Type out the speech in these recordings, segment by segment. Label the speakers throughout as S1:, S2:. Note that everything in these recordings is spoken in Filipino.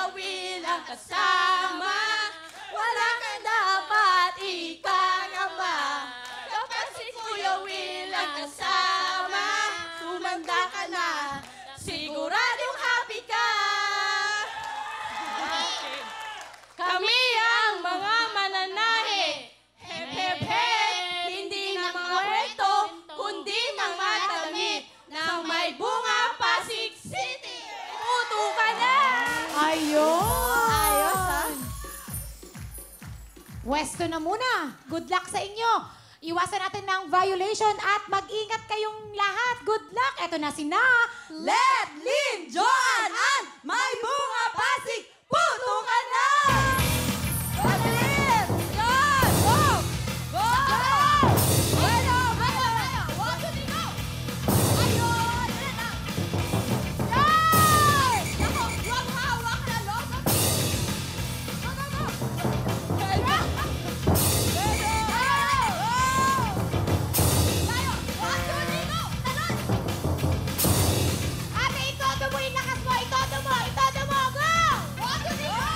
S1: Kuya Will ang kasama. Wala kang dapat ikangamba. Kapag si Kuya Will ang kasama, tumanda ka na, siguradong happy ka. Kami ang mga mananahe. Hep, hep, hep. Hindi na mga kwento, kundi mga damit ng may bunga Pasig City. Puto ka na!
S2: Ayun!
S1: Ayos, ha?
S2: Pwesto na muna. Good luck sa inyo. Iwasan natin ng violation at mag-ingat kayong lahat. Good luck. Eto na sina
S1: Let, Lynn, Joan, Ann, may bunga Pasig, puto ka na! Let, Lynn, Joan, go! Go! Bueno, bueno, one, two, three, go! Ayun! Yan na! Yay! Ako, wag hawak na logo. Go, go, go! Bueno! Bueno! Tayo! One, two, three, go! Talon!
S2: Ate, itodo mo yung lakas mo. Itodo mo. Itodo mo. Go!
S1: One, two, three, go!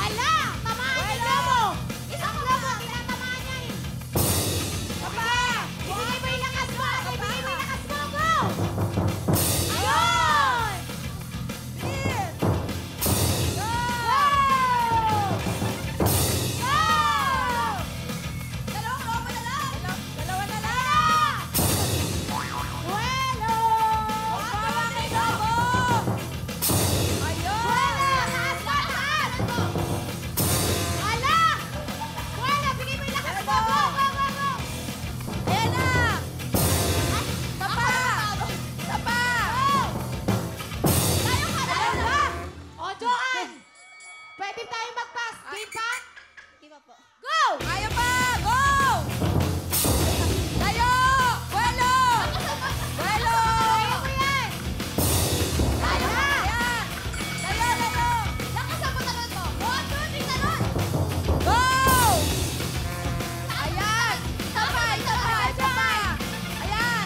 S2: Ala! Tamaan niya mo. Isang lobo. Tinatamaan niya eh.
S1: Papa!
S2: Ibigay mo yung lakas mo. Ate, ibigay mo yung lakas mo. Go! Ayun!
S1: Bilis! Go!
S2: Go!
S1: Dalawang lobo na lang! Dalawa na lang!
S2: Bueno!
S1: Huwag kay lobo! Ayun!
S2: Taas, taas! Ala! Bueno, bigay mo yung lakas mo. Go, go, go, go!
S1: Ayan na! Papa! Papa! Tayo ka na!
S2: Dalawa! O, Joan! Pwede tayong mag-pass. Game pa? Go!
S1: Kaya pa! Go! Tayo! Buelo! Buelo!
S2: Kaya mo yan!
S1: Tayo na! Ayan! Tayo, tayo! Lakas ang talon mo! 1, 2, 3, talon! Go! Ayan! Sabay, sabay, sabay! Ayan!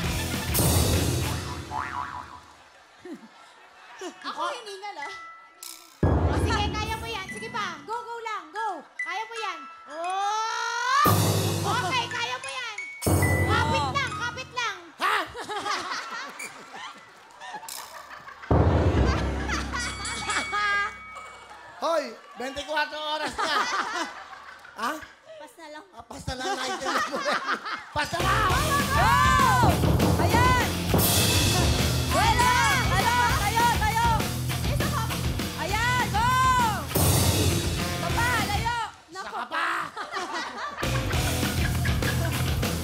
S1: Ako hiningal ah.
S2: O, sige, kaya mo yan. Sige pa. Go, go lang. Go. Kaya mo yan. Oh! Okay, kaya mo yan. Kapit lang, kapit lang.
S3: Hoy, 24 oras na. Ha?
S1: Pas na lang.
S3: Pas na lang, naintindihan mo. Pas na lang!
S1: Go! Ayan! Buelo! Tayo! Tayo! Tayo! Isa pa! Ayan! Go! Tapa! Layo!
S3: Saka pa!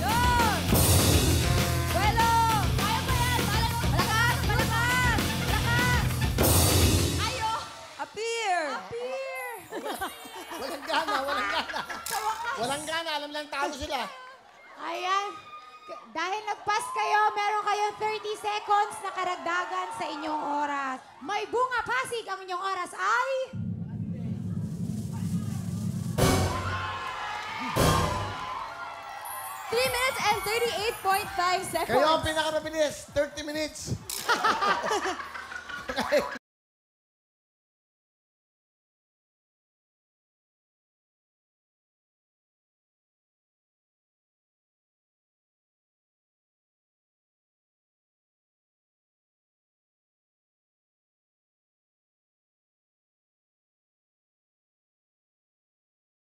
S1: Yun! Buelo! Kaya pa yan! Malakas! Malakas! Malakas! Ayo! Appear! Appear!
S3: Walang gana, walang gana. Walang gana, alam lang talo sila.
S2: Ayan. Dahil nag-pass kayo, meron kayong 30 seconds na karagdagan sa inyong oras. May bunga Pasig. Ang inyong oras ay...
S1: minutes and 38.5 seconds.
S3: Kayo ang pinakamabilis, 30 minutes.